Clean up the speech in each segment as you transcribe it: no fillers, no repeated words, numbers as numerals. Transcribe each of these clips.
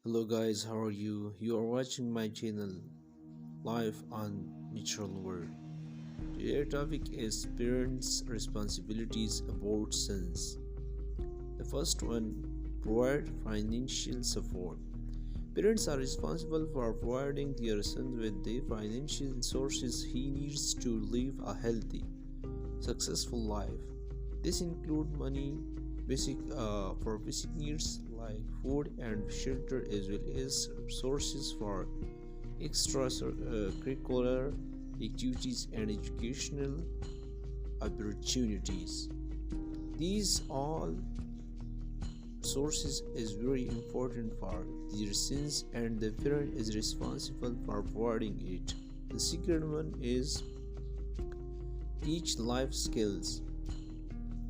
Hello guys, how are you? You are watching my channel live on Natural World. Today's topic is parents' responsibilities about sons. The first one, provide financial support. Parents are responsible for providing their son with the financial resources he needs to live a healthy, successful life. This includes money, for basic needs like food and shelter, as well as sources for extracurricular activities and educational opportunities. These all sources is very important for their sins, and the parent is responsible for providing it. The second one is teach life skills.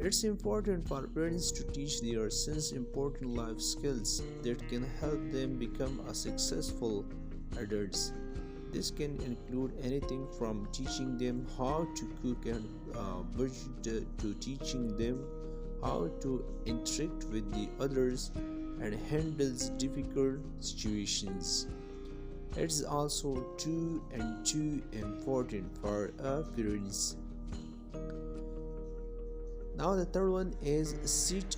It's important for parents to teach their sons important life skills that can help them become a successful adults. This can include anything from teaching them how to cook and budget to teaching them how to interact with the others and handle difficult situations. It's also too important for parents. Now the third one is set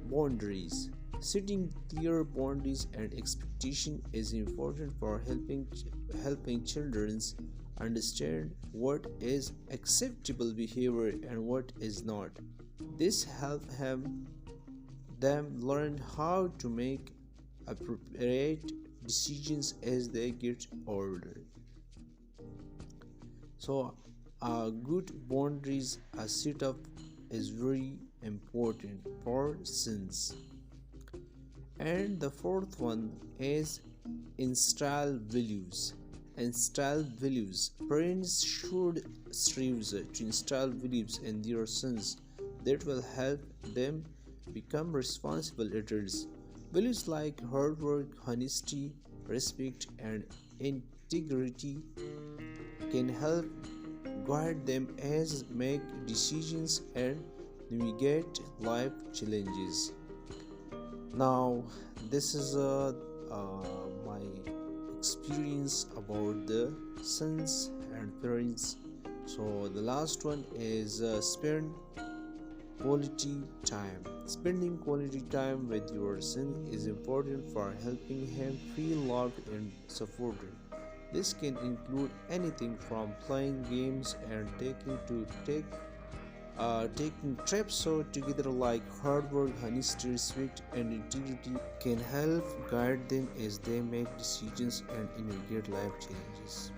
boundaries. Setting clear boundaries and expectation is important for helping children understand what is acceptable behavior and what is not. This helps them learn how to make appropriate decisions as they get older. So, good boundaries are set up is very important for sins. And the fourth one is instill values. Instill values. Parents should strive to instill values in their sons that will help them become responsible adults. Values like hard work, honesty, respect, and integrity can help guide them as make decisions and navigate life challenges. Now, this is my experience about the sons and parents. So the last one is spend quality time. Spending quality time with your son is important for helping him feel loved and supported. This can include anything from playing games and taking trips so together, like hard work, honesty, respect, and integrity can help guide them as they make decisions and navigate life challenges.